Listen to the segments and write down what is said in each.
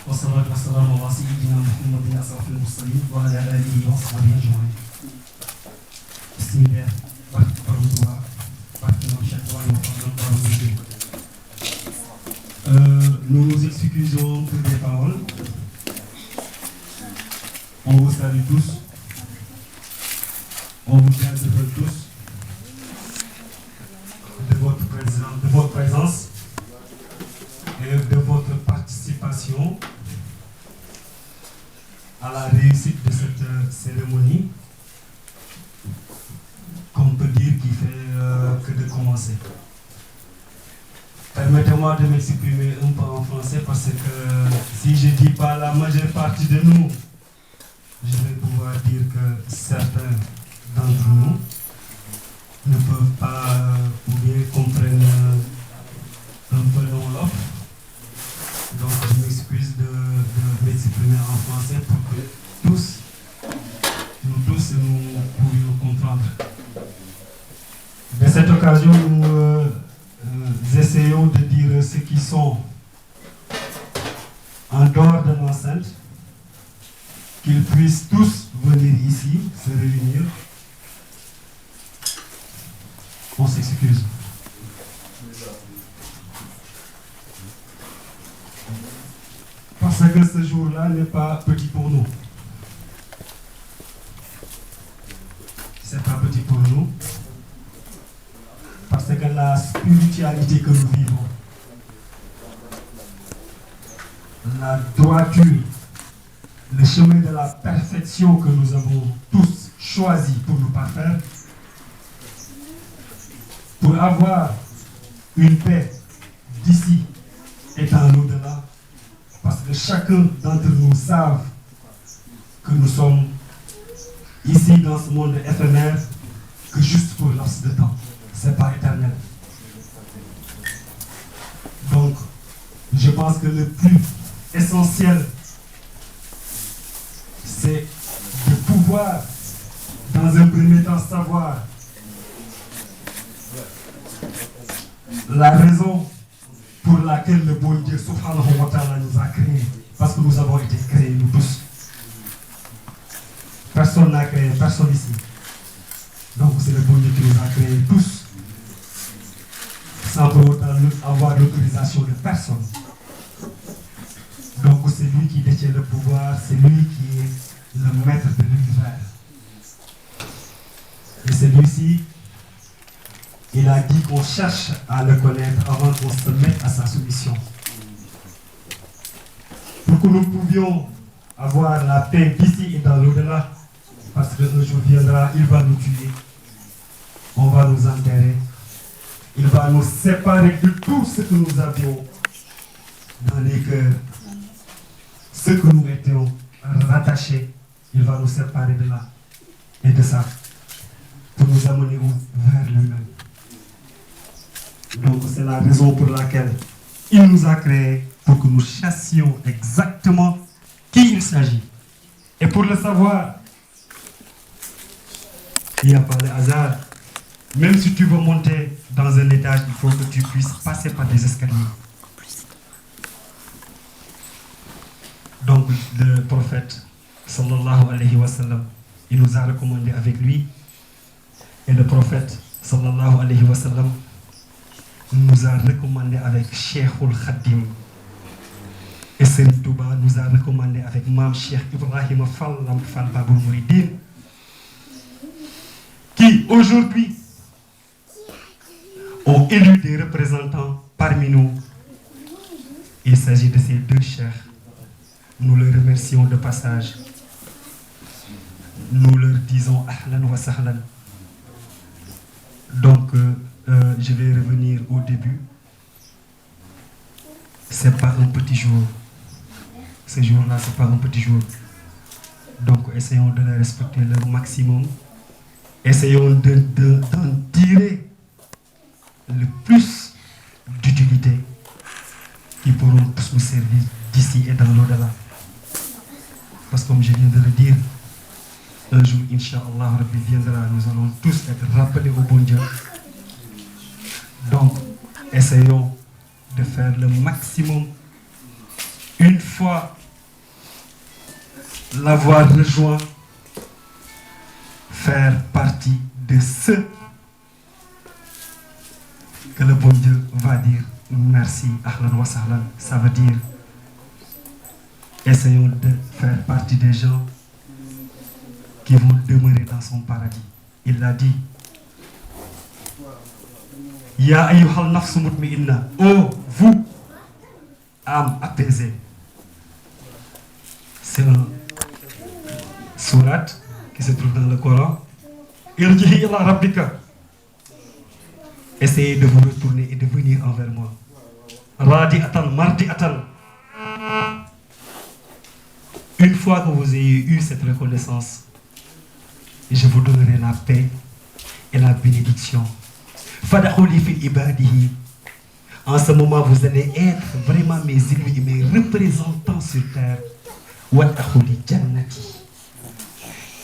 والصلاة والسلام على سيدنا محمد أشرف المرسلين وعلى آله وصحبه أجمعين. بسم الله nous nous excusons pour les paroles. On vous salue tous. On vous remercie tous de votre présence et de votre participation à la réussite de cette cérémonie, qu'on peut dire qui fait que de commencer. Permettez-moi de m'exprimer un peu en français parce que si je ne dis pas la majeure partie de nous, je vais pouvoir dire que certains d'entre nous ne peuvent pas ou bien comprennent un peu le wolof. Donc je m'excuse de m'exprimer en français pour que nous tous pouvions comprendre. De cette occasion, nous essayons de dire ceux qui sont en dehors de l'enceinte, qu'ils puissent tous venir ici, se réunir. On s'excuse. Parce que ce jour-là n'est pas petit pour nous. C'est pas petit pour nous. Parce que la spiritualité que nous vivons, la droiture, le chemin de la perfection que nous avons tous choisi pour nous parfaire, pour avoir une paix d'ici et dans l'au-delà, parce que chacun d'entre nous savent que nous sommes ici dans ce monde éphémère que juste pour laps de temps. Ce n'est pas éternel. Donc, je pense que le plus essentiel, c'est de pouvoir, dans un premier temps, savoir la raison pour laquelle le bon Dieu subhanahu wa ta'ala nous a créés. Parce que nous avons été créés, nous tous. Personne n'a créé, personne ici. Donc c'est le bon Dieu qui nous a créés tous, sans pour autant avoir l'autorisation de personne. Donc c'est lui qui détient le pouvoir, c'est lui qui est le maître de l'univers. Et celui-ci, il a dit qu'on cherche à le connaître avant qu'on se mette à sa soumission. Pour que nous pouvions avoir la paix d'ici et dans l'au-delà, parce que le jour viendra, il va nous tuer, on va nous enterrer, il va nous séparer de tout ce que nous avions dans les cœurs, ce que nous étions rattachés, il va nous séparer de là et de ça, pour nous amener vers lui-même. Donc c'est la raison pour laquelle il nous a créés, pour que nous chassions exactement qui il s'agit. Et pour le savoir, il n'y a pas de hasard. Même si tu veux monter dans un étage, il faut que tu puisses passer par des escaliers. Donc le prophète, sallallahu alayhi wa sallam, il nous a recommandé avec lui. Et le prophète, sallallahu alayhi wa sallam, nous a recommandé avec Cheikhul Khadim. Et Serigne Touba nous a recommandé avec Mam Cheikh Ibrahim Fall Baboul Mouridine, qui aujourd'hui ont élu des représentants parmi nous. Il s'agit de ces deux chers. Nous les remercions de passage. Nous leur disons ahlan wa sahlan. Donc, je vais revenir au début. Ce n'est pas un petit jour. Ce jour-là, ce n'est pas un petit jour. Donc, essayons de les respecter le maximum. Essayons d'en tirer le plus d'utilité qui pourront tous nous servir d'ici et dans l'au-delà. Parce que comme je viens de le dire, un jour, Inch'Allah, Rabbi viendra, nous allons tous être rappelés au bon Dieu. Donc, essayons de faire le maximum une fois l'avoir rejoint, faire partie de ceux que le bon Dieu va dire merci, ahlan wa sahlan. Ça veut dire, essayons de faire partie des gens qui vont demeurer dans son paradis. Il l'a dit. Ya ayyuhal nafsu mutma'inna. Oh, vous, âme apaisée. C'est un sourate qui se trouve dans le Coran. Irji'i ila rabbika. Essayez de vous retourner et de venir envers moi. Radi'atan mardi'atan. Une fois que vous ayez eu cette reconnaissance, je vous donnerai la paix et la bénédiction. Fadakhuli fil ibadihi. En ce moment, vous allez être vraiment mes élus et mes représentants sur terre. Wadakhuli jannati.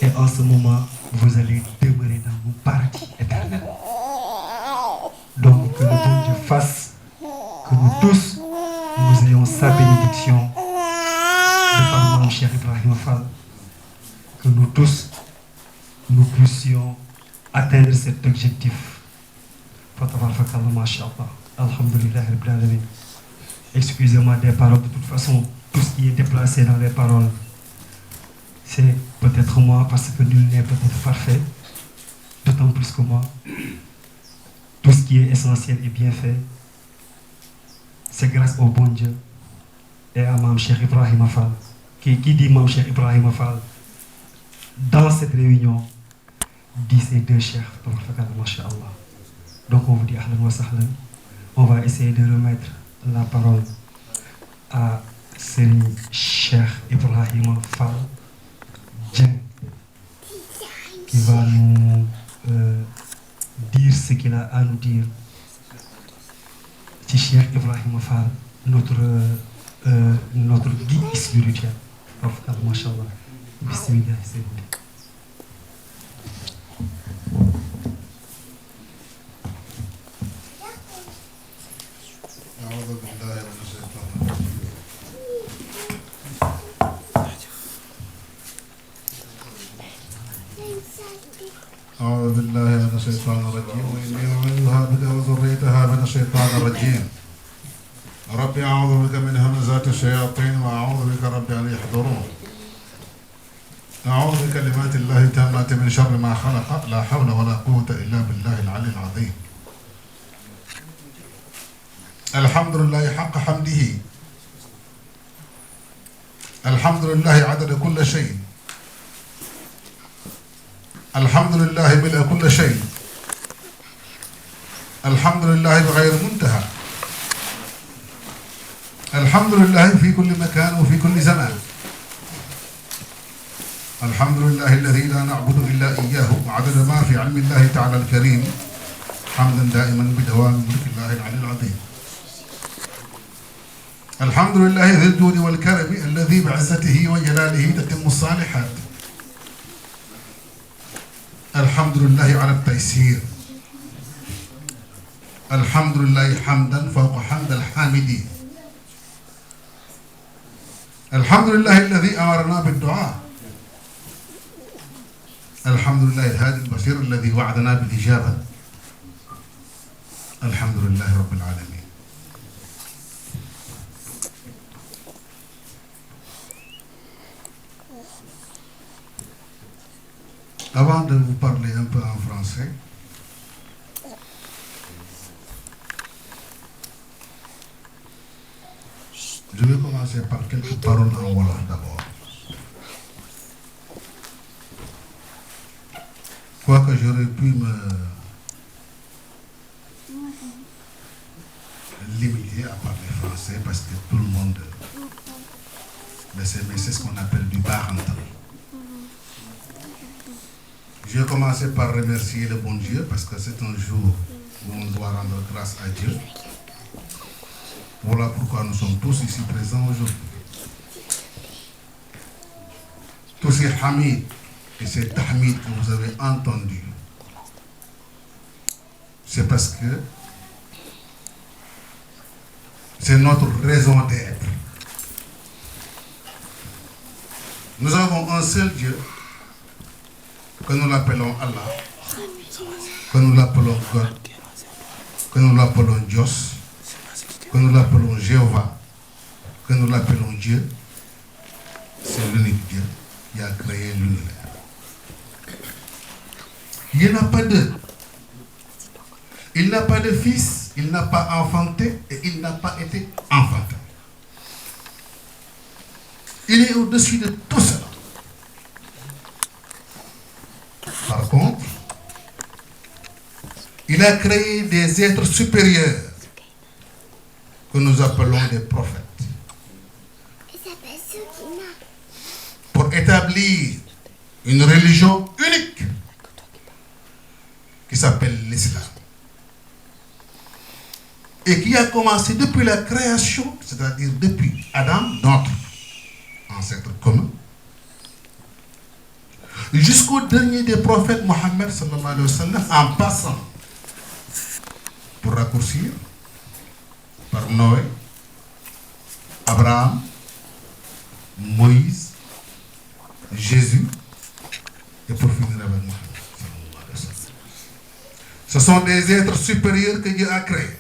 Et en ce moment, vous allez demeurer dans mon paradis éternel. Donc, que le bon Dieu fasse que nous tous, nous ayons sa bénédiction de par mon cher Ibrahim Fall. Que nous tous, nous puissions atteindre cet objectif. Excusez-moi des paroles, de toute façon, tout ce qui est déplacé dans les paroles, c'est peut-être moi, parce que nul n'est peut-être parfait, d'autant plus que moi. Tout ce qui est essentiel et bien fait, c'est grâce au bon Dieu et à Mam Cheikh Ibrahim Fall. Qui dit Mam Cheikh Ibrahim Fall dans cette réunion, dit ces deux chefs, Masha'Allah. Donc on vous dit ahlan wa sahlan. On va essayer de remettre la parole à Serigne Cheikh Ibrahim Fall Dieng, qui va nous dire ce qu'il a à nous dire. C'est Cheikh Ibrahim Fall, notre guide spirituel. Masha'Allah. Bismillah. أعوذ بالله من الشيطان الرجيم وإني أعوذها بك وذريتها من الشيطان الرجيم ربي أعوذ بك من همزات الشياطين وأعوذ بك ربي أن يحضرون أعوذ بكلمات الله التامات من شر ما خلق لا حول ولا قوة إلا بالله العلي العظيم الحمد لله حق حمده الحمد لله عدد كل شيء الحمد لله ملء كل شيء الحمد لله بغير منتهى الحمد لله في كل مكان وفي كل زمان الحمد لله الذي لا نعبد إلا إياه عدد ما في علم الله تعالى الكريم حمدا دائما بدوام ملك الله العلي العظيم الحمد لله ذي الجود والكرم الذي بعزته وجلاله تتم الصالحات الحمد لله على التيسير الحمد لله حمدا فوق حمد الحامدين الحمد لله الذي أمرنا بالدعاء الحمد لله الهادي البصير الذي وعدنا بالإجابة الحمد لله رب العالمين. Avant de vous parler un peu en français, je vais commencer par quelques paroles en wolof d'abord. Quoique j'aurais pu me limiter à parler français parce que tout le monde le sait, mais c'est ce qu'on appelle du barantal. Je vais commencer par remercier le bon Dieu parce que c'est un jour où on doit rendre grâce à Dieu. Voilà pourquoi nous sommes tous ici présents aujourd'hui. Tous ces hamid et ces tahmid que vous avez entendus, c'est parce que c'est notre raison d'être. Nous avons un seul Dieu, que nous l'appelons Allah, que nous l'appelons God, que nous l'appelons Dios, que nous l'appelons Jéhovah, que nous l'appelons Dieu. C'est l'unique Dieu qui a créé l'univers. Il n'y en a pas deux. Il n'a pas de fils, il n'a pas enfanté et il n'a pas été enfanté. Il est au-dessus de tout cela. Par contre, il a créé des êtres supérieurs que nous appelons des prophètes pour établir une religion unique qui s'appelle l'islam et qui a commencé depuis la création, c'est-à-dire depuis Adam, notre ancêtre commun, jusqu'au dernier des prophètes, Mohammed sallallahu alayhi wa sallam, en passant, pour raccourcir, par Noé, Abraham, Moïse, Jésus, et pour finir avec Mohammed sallallahu alayhi wa sallam. Ce sont des êtres supérieurs que Dieu a créés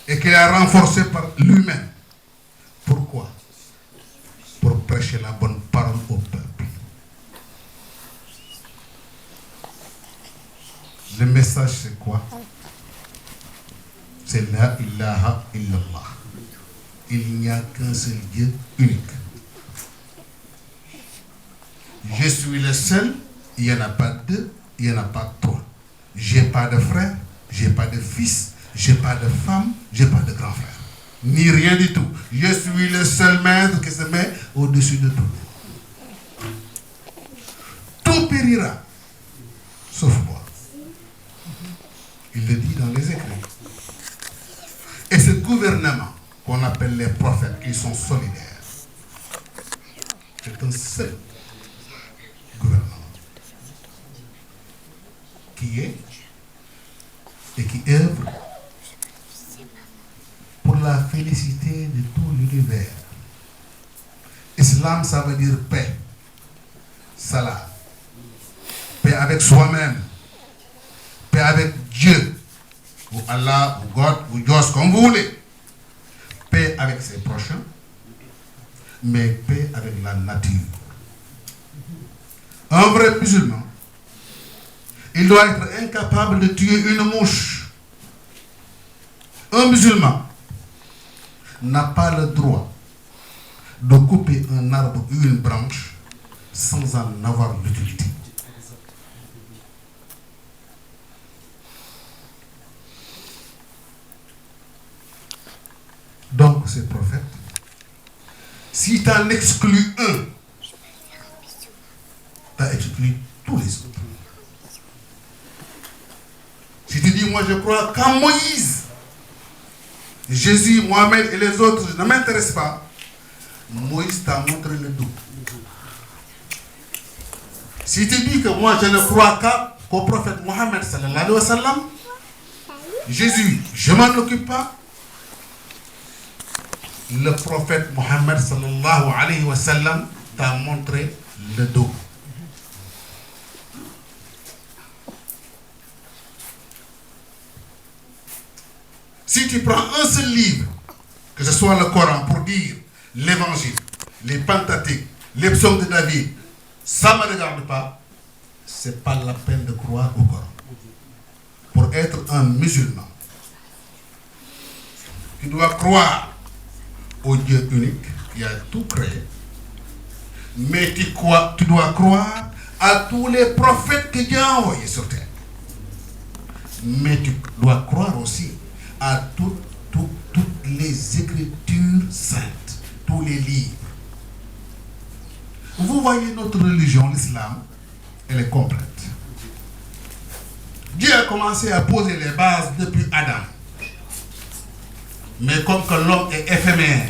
et qu'il a renforcés par lui-même. Pourquoi? Pour prêcher la bonne parole au peuple. Le message, c'est quoi? C'est la ilaha illallah. Il n'y a qu'un seul Dieu unique. Je suis le seul, il n'y en a pas deux, il n'y en a pas trois. J'ai pas de frère, j'ai pas de fils, j'ai pas de femme, j'ai pas de grand frère. Ni rien du tout. Je suis le seul maître qui se met au-dessus de tout. Tout périra, sauf moi. Il le dit dans les écrits. Et ce gouvernement qu'on appelle les prophètes, ils sont solidaires. C'est un seul gouvernement qui est et qui œuvre pour la félicité de tout l'univers. Islam, ça veut dire paix, salam, paix avec soi-même, paix avec Dieu, ou Allah, ou God, ou Dios, comme vous voulez. Paix avec ses prochains, mais paix avec la nature. Un vrai musulman, il doit être incapable de tuer une mouche. Un musulman n'a pas le droit de couper un arbre ou une branche sans en avoir l'utilité. Donc, ces prophètes, si tu en exclus un, tu as exclu tous les autres. Si tu dis, moi je crois qu'en Moïse, Jésus, Mohamed et les autres, je ne m'intéresse pas, Moïse t'a montré le dos. Si tu dis que moi je ne crois qu'au prophète Mohamed sallallahu alayhi wa sallam, Jésus, je ne m'en occupe pas, le prophète Mohamed sallallahu alayhi wa sallam t'a montré le dos. Si tu prends un seul livre, que ce soit le Coran, pour dire l'évangile, les Pentateuques, les psaumes de David, ça ne me regarde pas, ce n'est pas la peine de croire au Coran. Pour être un musulman, tu dois croire au Dieu unique qui a tout créé, mais tu dois croire à tous les prophètes que Dieu a envoyés sur terre. Mais tu dois croire aussi à toutes les écritures saintes, tous les livres. Vous voyez notre religion, l'islam, elle est complète. Dieu a commencé à poser les bases depuis Adam. Mais comme que l'homme est éphémère,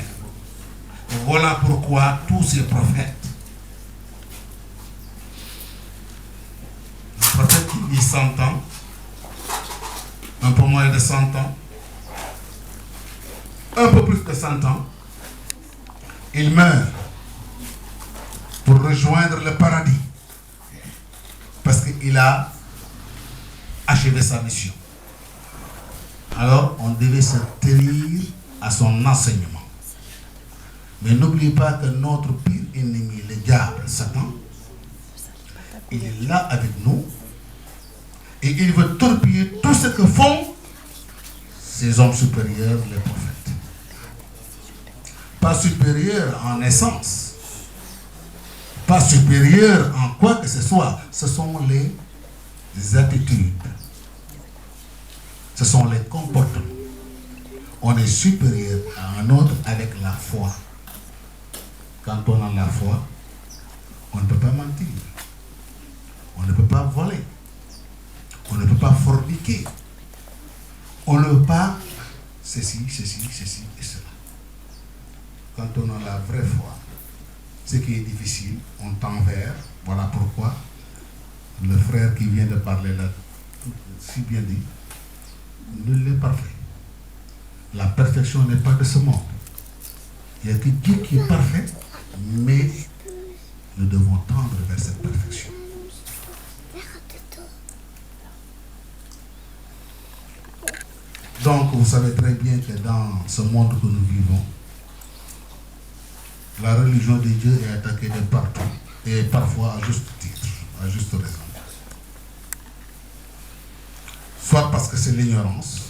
voilà pourquoi tous ces prophètes, le prophète qui vit 100 ans, un peu moins de 100 ans, un peu plus de 100 ans, il meurt pour rejoindre le paradis. Parce qu'il a achevé sa mission. Alors, on devait se tenir à son enseignement. Mais n'oubliez pas que notre pire ennemi, le diable, Satan, il est là avec nous et il veut torpiller tout ce que font ces hommes supérieurs, les prophètes. Pas supérieurs en essence, pas supérieurs en quoi que ce soit. Ce sont les attitudes, ce sont les comportements. On est supérieur à un autre avec la foi. Quand on a la foi, on ne peut pas mentir, on ne peut pas voler, on ne peut pas forniquer, on ne peut pas ceci et cela. Quand on a la vraie foi, ce qui est difficile, on tend vers. Voilà pourquoi le frère qui vient de parler là, si bien dit, nul n'est parfait. La perfection n'est pas de ce monde. Il n'y a que Dieu qui est parfait, mais nous devons tendre vers cette perfection. Donc, vous savez très bien que dans ce monde que nous vivons, la religion de Dieu est attaquée de partout, et parfois à juste titre, à juste raison. Soit parce que c'est l'ignorance,